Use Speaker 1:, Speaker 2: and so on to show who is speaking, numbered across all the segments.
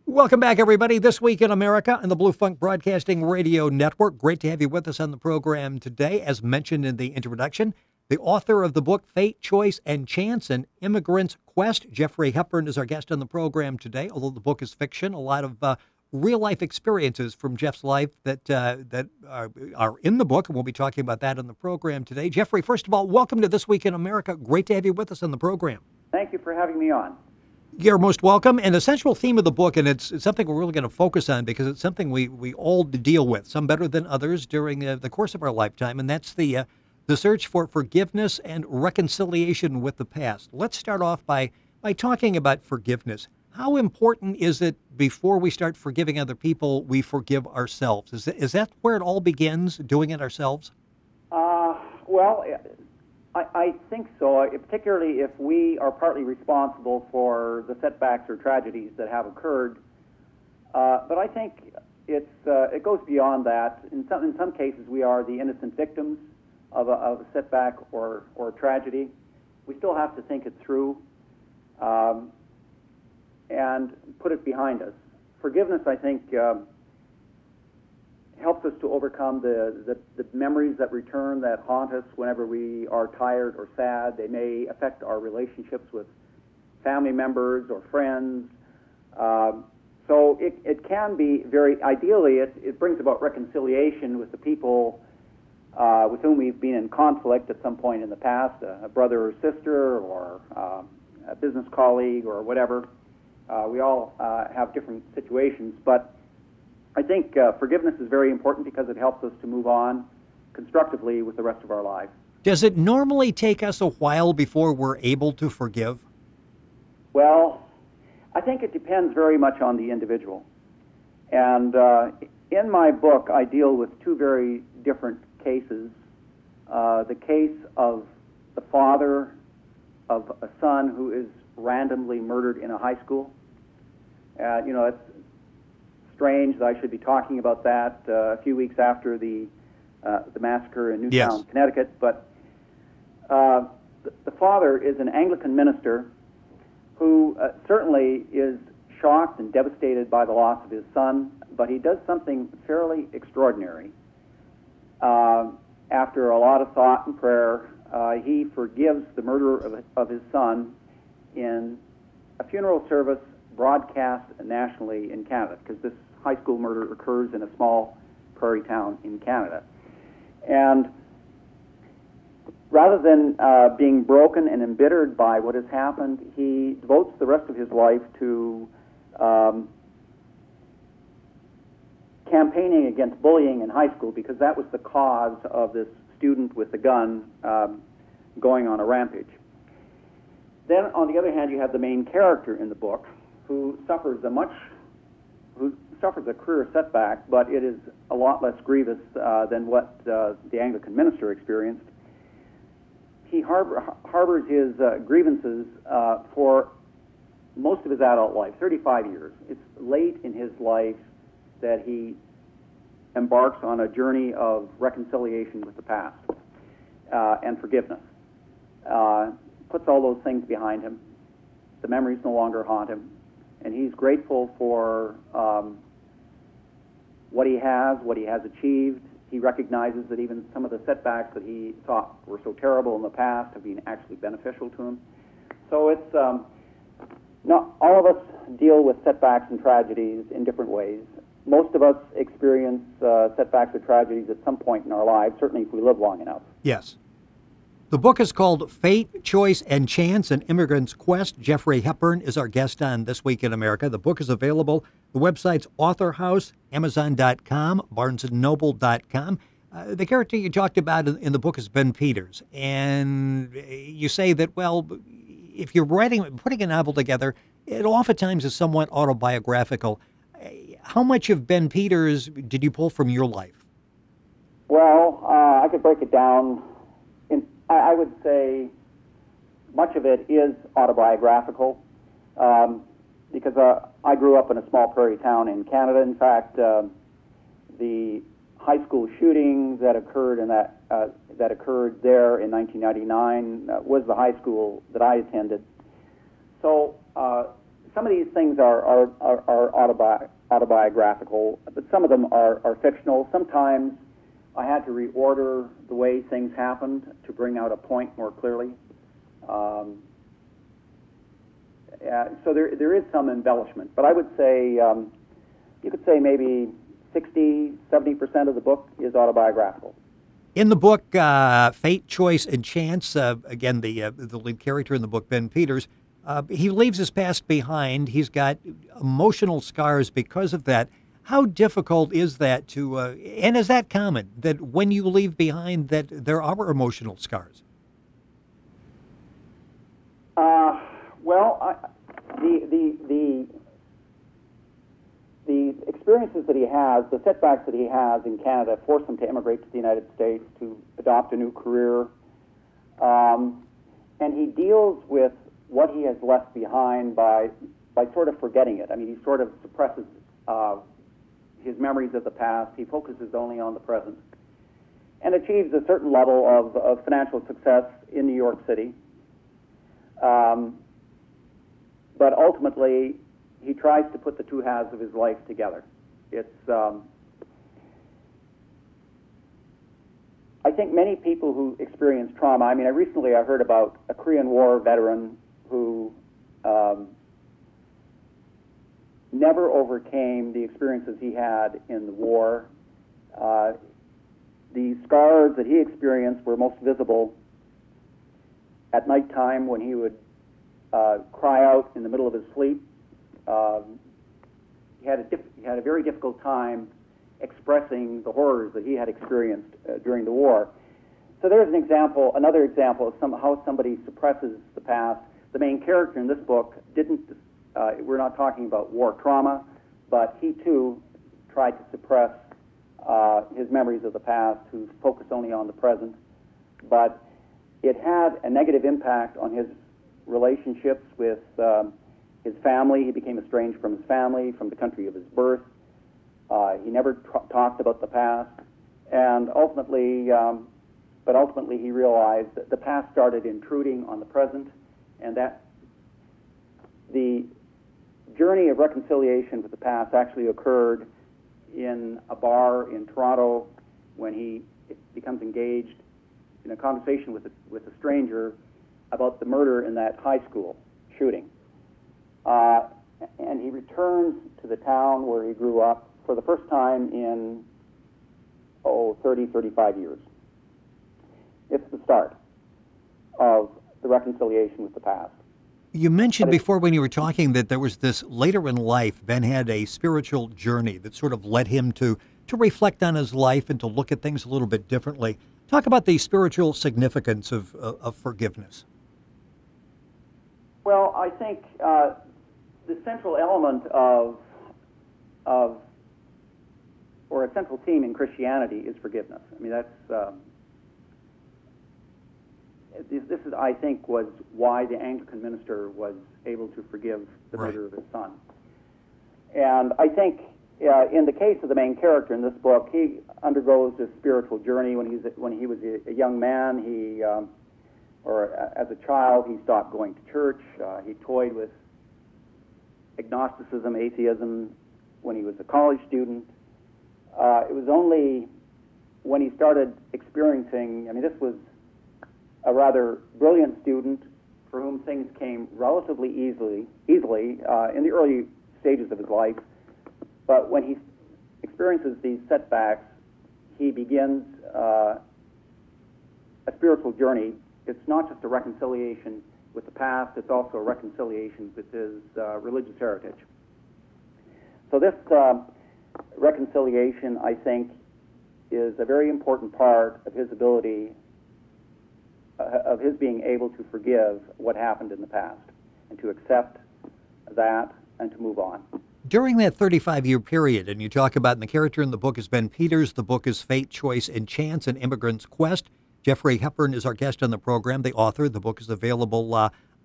Speaker 1: Welcome back, everybody. This Week in America and the Blue Funk Broadcasting Radio Network. Great to have you with us on the program today. As mentioned in the introduction, the author of the book Fate, Choice, and Chance, An Immigrant's Quest, Geoffrey Hepburn, is our guest on the program today. Although the book is fiction, a lot of real-life experiences from Jeff's life that are in the book, and we'll be talking about that on the program today. Geoffrey, first of all, welcome to This Week in America. Great to have you with us on the program.
Speaker 2: Thank you for having me on.
Speaker 1: You're most welcome. And the central theme of the book, and it's something we're really going to focus on because it's something we all deal with, some better than others during the course of our lifetime, and that's the search for forgiveness and reconciliation with the past. Let's start off by talking about forgiveness. How important is it before we start forgiving other people, we forgive ourselves? Is that where it all begins, doing it ourselves?
Speaker 2: Well, I think so, particularly if we are partly responsible for the setbacks or tragedies that have occurred. But I think it goes beyond that. In some cases, we are the innocent victims of a setback or tragedy. We still have to think it through and put it behind us. Forgiveness, I think, helps us to overcome the memories that return, that haunt us whenever we are tired or sad. They may affect our relationships with family members or friends. So it can be ideally, it brings about reconciliation with the people with whom we've been in conflict at some point in the past, a brother or sister or a business colleague or whatever. We all have different situations, but I think forgiveness is very important because it helps us to move on constructively with the rest of our lives.
Speaker 1: Does it normally take us a while before we're able to forgive?
Speaker 2: Well, I think it depends very much on the individual. And in my book, I deal with two very different cases. The case of the father of a son who is randomly murdered in a high school. It's strange that I should be talking about that a few weeks after the massacre in Newtown, Connecticut. But the father is an Anglican minister who certainly is shocked and devastated by the loss of his son, but he does something fairly extraordinary. After a lot of thought and prayer, he forgives the murderer of his son in a funeral service broadcast nationally in Canada, because this high school murder occurs in a small prairie town in Canada. And rather than being broken and embittered by what has happened, he devotes the rest of his life to campaigning against bullying in high school, because that was the cause of this student with the gun going on a rampage. Then, on the other hand, you have the main character in the book who suffers a career setback, but it is a lot less grievous than what the Anglican minister experienced. He harbors his grievances for most of his adult life, 35 years. It's late in his life that he embarks on a journey of reconciliation with the past and forgiveness. Puts all those things behind him. The memories no longer haunt him. And he's grateful for what he has achieved. He recognizes that even some of the setbacks that he thought were so terrible in the past have been actually beneficial to him. So it's not all of us deal with setbacks and tragedies in different ways. Most of us experience setbacks or tragedies at some point in our lives, certainly if we live long enough.
Speaker 1: Yes. The book is called Fate, Choice, and Chance, An Immigrant's Quest. Geoffrey Hepburn is our guest on This Week in America. The book is available. The website's Author House, Amazon.com, BarnesandNoble.com. The character you talked about in the book is Ben Peters. And you say that, well, if you're putting a novel together, it oftentimes is somewhat autobiographical. How much of Ben Peters did you pull from your life?
Speaker 2: Well, I could break it down. I would say much of it is autobiographical because I grew up in a small prairie town in Canada. In fact, the high school shooting that occurred that occurred there in 1999 was the high school that I attended. So some of these things are autobiographical, but some of them are fictional. Sometimes I had to reorder the way things happened to bring out a point more clearly. So there is some embellishment, but I would say you could say maybe 60-70% of the book is autobiographical.
Speaker 1: In the book, Fate, Choice, and Chance, again, the lead character in the book, Ben Peters, he leaves his past behind. He's got emotional scars because of that. How difficult is that to, and is that common, that when you leave behind that there are emotional scars?
Speaker 2: Well, the experiences that he has, the setbacks that he has in Canada, force him to immigrate to the United States to adopt a new career, and he deals with what he has left behind by sort of forgetting it. I mean, he sort of suppresses his memories of the past. He focuses only on the present, and achieves a certain level of financial success in New York City. But ultimately, he tries to put the two halves of his life together. It's, I think many people who experience trauma, I mean, I heard about a Korean War veteran who never overcame the experiences he had in the war. The scars that he experienced were most visible at nighttime when he would cry out in the middle of his sleep. He had a very difficult time expressing the horrors that he had experienced during the war. So there's another example of how somebody suppresses the past. The main character in this book didn't. We're not talking about war trauma, but he too tried to suppress his memories of the past, who focused only on the present. But it had a negative impact on his relationships with his family. He became estranged from his family, from the country of his birth. He never talked about the past, and ultimately he realized that the past started intruding on the present, and that the journey of reconciliation with the past actually occurred in a bar in Toronto when he becomes engaged in a conversation with a stranger about the murder in that high school shooting. And he returns to the town where he grew up for the first time in 30, 35 years. It's the start of the reconciliation with the past.
Speaker 1: You mentioned before when you were talking that there was this later in life, Ben had a spiritual journey that sort of led him to reflect on his life and to look at things a little bit differently. Talk about the spiritual significance of forgiveness.
Speaker 2: Well, I think the central element of or a central theme in Christianity is forgiveness. I mean, that's this is, I think, was why the Anglican minister was able to forgive the murder of his son. And I think in the case of the main character in this book, he undergoes this spiritual journey when he was a young man. Or as a child, he stopped going to church. He toyed with agnosticism, atheism, when he was a college student. It was only when he started experiencing, I mean, this was a rather brilliant student for whom things came relatively easily in the early stages of his life. But when he experiences these setbacks, he begins a spiritual journey. It's not just a reconciliation with the past, it's also a reconciliation with his religious heritage. So this reconciliation, I think, is a very important part of his ability, of his being able to forgive what happened in the past and to accept that and to move on.
Speaker 1: During that 35-year period, and you talk about, and the character in the book is Ben Peters, the book is Fate, Choice, and Chance, An Immigrant's Quest. Geoffrey Hepburn is our guest on the program, the author. The book is available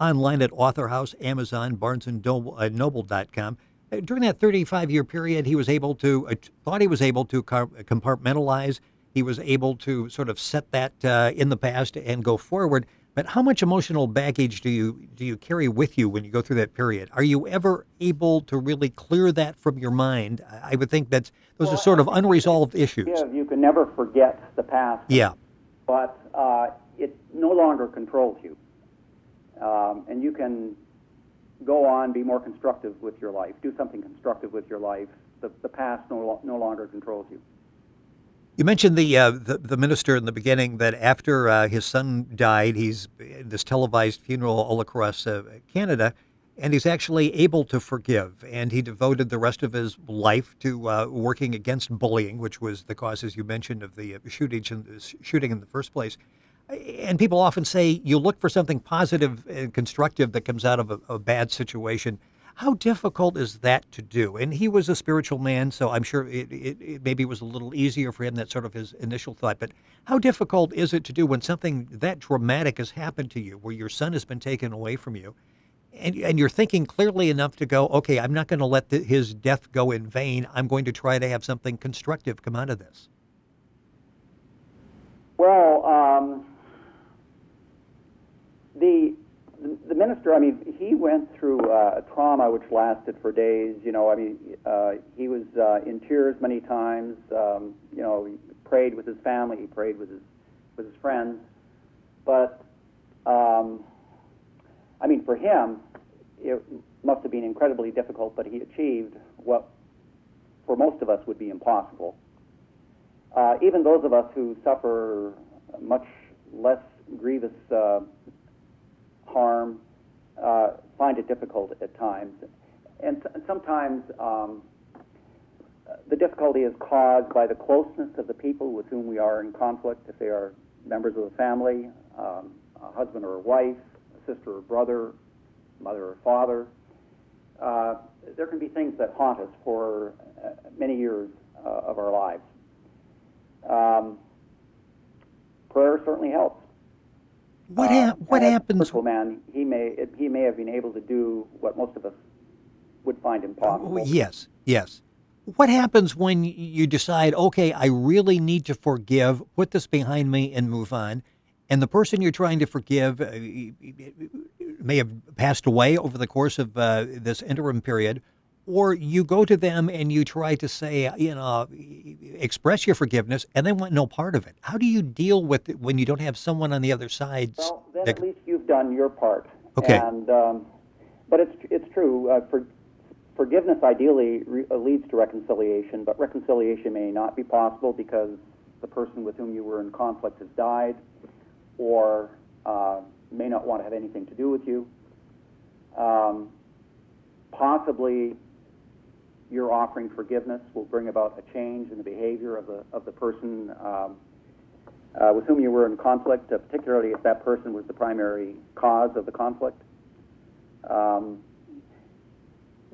Speaker 1: online at Author House, Amazon, BarnesandNoble.com. During that 35-year period, he was able to, thought he was able to compartmentalize. He was able to sort of set that in the past and go forward. But how much emotional baggage do you carry with you when you go through that period? Are you ever able to really clear that from your mind? I would think that those are sort of unresolved issues.
Speaker 2: You can never forget the past.
Speaker 1: Yeah.
Speaker 2: But it no longer controls you. And you can go on, be more constructive with your life, do something constructive with your life. The past no longer controls you.
Speaker 1: You mentioned the minister in the beginning that after his son died, he's in this televised funeral all across Canada, and he's actually able to forgive. And he devoted the rest of his life to working against bullying, which was the cause, as you mentioned, of the shooting in the first place. And people often say you look for something positive and constructive that comes out of a bad situation. How difficult is that to do? And he was a spiritual man, so I'm sure it maybe was a little easier for him. That's sort of his initial thought. But how difficult is it to do when something that dramatic has happened to you, where your son has been taken away from you, and you're thinking clearly enough to go, okay, I'm not going to let his death go in vain. I'm going to try to have something constructive come out of this.
Speaker 2: Well, the minister, I mean, he went through a trauma which lasted for days. You know, I mean, he was in tears many times. You know, he prayed with his family, he prayed with his friends. But I mean, for him, it must have been incredibly difficult. But he achieved what, for most of us, would be impossible. Even those of us who suffer much less grievous harm find it difficult at times. And sometimes the difficulty is caused by the closeness of the people with whom we are in conflict. If they are members of the family, a husband or a wife, a sister or brother, mother or father, there can be things that haunt us for many years of our lives. Prayer certainly helps.
Speaker 1: What happens?
Speaker 2: As a man, he may have been able to do what most of us would find impossible.
Speaker 1: Yes. What happens when you decide, okay, I really need to forgive, put this behind me, and move on, and the person you're trying to forgive may have passed away over the course of this interim period, or you go to them and you try to say, you know, express your forgiveness, and they want no part of it. How do you deal with it when you don't have someone on the other side?
Speaker 2: Well, then at least you've done your part.
Speaker 1: Okay.
Speaker 2: And but it's true. Forgiveness ideally leads to reconciliation, but reconciliation may not be possible because the person with whom you were in conflict has died, or may not want to have anything to do with you. Possibly, your offering forgiveness will bring about a change in the behavior of the person with whom you were in conflict, particularly if that person was the primary cause of the conflict.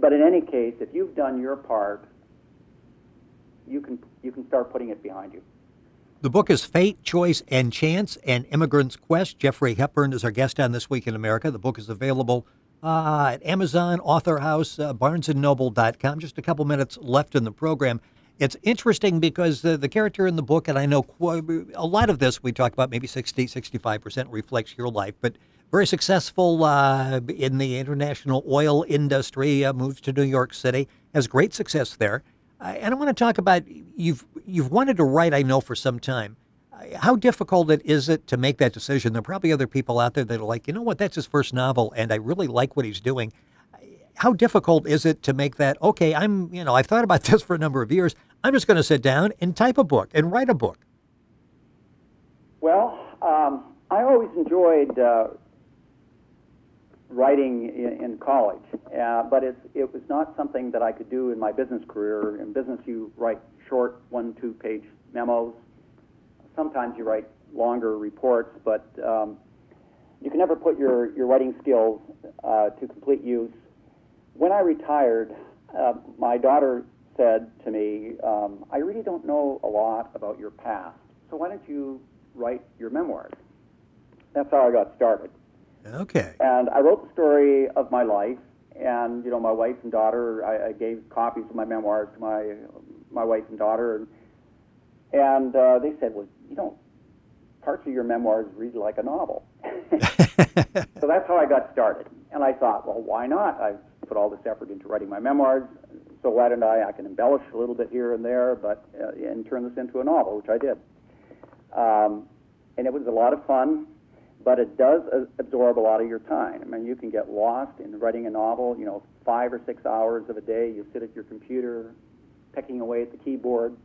Speaker 2: But in any case, if you've done your part, you can start putting it behind you.
Speaker 1: The book is Fate, Choice, and Chance, An Immigrant's Quest. Geoffrey Hepburn is our guest on This Week in America. The book is available at Amazon, Author House, barnesandnoble.com. Just a couple minutes left in the program. It's interesting because the character in the book, and I know a lot of this we talk about, maybe 65% reflects your life, but very successful in the international oil industry, moves to New York City, has great success there. And I want to talk about, you've wanted to write, I know, for some time. How difficult is it to make that decision? There are probably other people out there that are like, you know what, that's his first novel, and I really like what he's doing. How difficult is it to make that, okay, I've thought about this for a number of years. I'm just going to sit down and type a book and write a book?
Speaker 2: Well, I always enjoyed writing in college, but it was not something that I could do in my business career. In business, you write short 1-2 page memos. Sometimes you write longer reports, but you can never put your writing skills to complete use. When I retired, my daughter said to me, I really don't know a lot about your past, so why don't you write your memoirs? That's how I got started.
Speaker 1: Okay.
Speaker 2: And I wrote the story of my life, and my wife and daughter, I gave copies of my memoirs to my wife and daughter, and they said, well, parts of your memoirs read like a novel. So that's how I got started. And I thought, well, why not? I've put all this effort into writing my memoirs, so why don't I can embellish a little bit here and there, but and turn this into a novel, which I did. And it was a lot of fun, but it does absorb a lot of your time. I mean, you can get lost in writing a novel, 5 or 6 hours of a day. You sit at your computer, pecking away at the keyboard,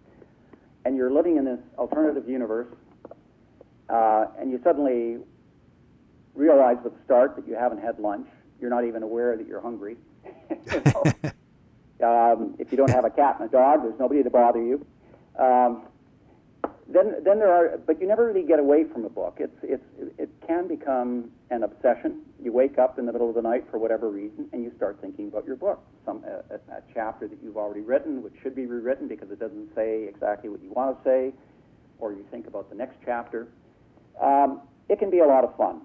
Speaker 2: and you're living in this alternative universe, and you suddenly realize at the start that you haven't had lunch. You're not even aware that you're hungry. If you don't have a cat and a dog, there's nobody to bother you. Then there are, but you never really get away from a book. It can become an obsession. You wake up in the middle of the night for whatever reason, and you start thinking about your book. A chapter that you've already written, which should be rewritten because it doesn't say exactly what you want to say, or you think about the next chapter. It can be a lot of fun.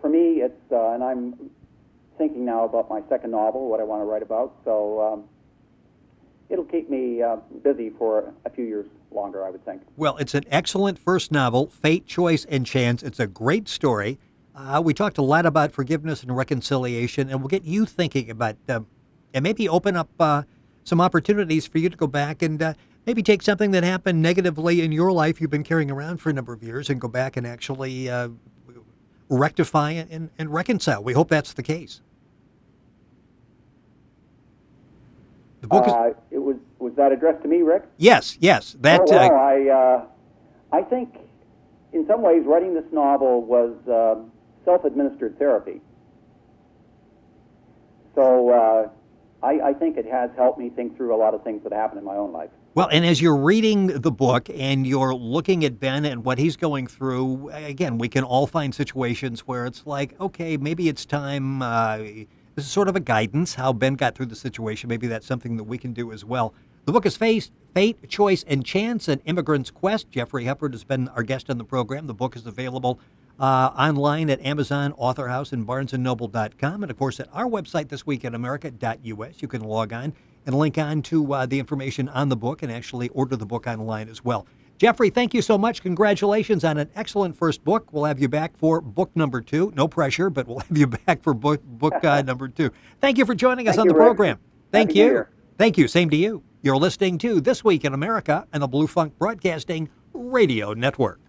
Speaker 2: For me, it's and I'm thinking now about my second novel, what I want to write about. So it'll keep me busy for a few years longer, I would think.
Speaker 1: Well, it's an excellent first novel, Fate, Choice, and Chance. It's a great story. We talked a lot about forgiveness and reconciliation, and we'll get you thinking about and maybe open up some opportunities for you to go back and maybe take something that happened negatively in your life you've been carrying around for a number of years and go back and actually rectify and reconcile. We hope that's the case. The book is...
Speaker 2: Was that addressed to me, Rick?
Speaker 1: Yes. That.
Speaker 2: Oh, well, I think in some ways writing this novel was self-administered therapy. So I think it has helped me think through a lot of things that happened in my own life.
Speaker 1: Well, and as you're reading the book and you're looking at Ben and what he's going through, again, we can all find situations where it's like, okay, maybe it's time. This is sort of a guidance, how Ben got through the situation. Maybe that's something that we can do as well. The book is Fate, Choice, and Chance, An Immigrant's Quest. Geoffrey Hepburn has been our guest on the program. The book is available online at Amazon, Author House, and BarnesandNoble.com. And, of course, at our website, thisweekinamerica.us. You can log on and link on to the information on the book and actually order the book online as well. Geoffrey, thank you so much. Congratulations on an excellent first book. We'll have you back for book number 2. No pressure, but we'll have you back for book number 2. Thank you for joining us on the program. Thank you. Thank you. Same to you. You're listening to This Week in America and the Blue Funk Broadcasting Radio Network.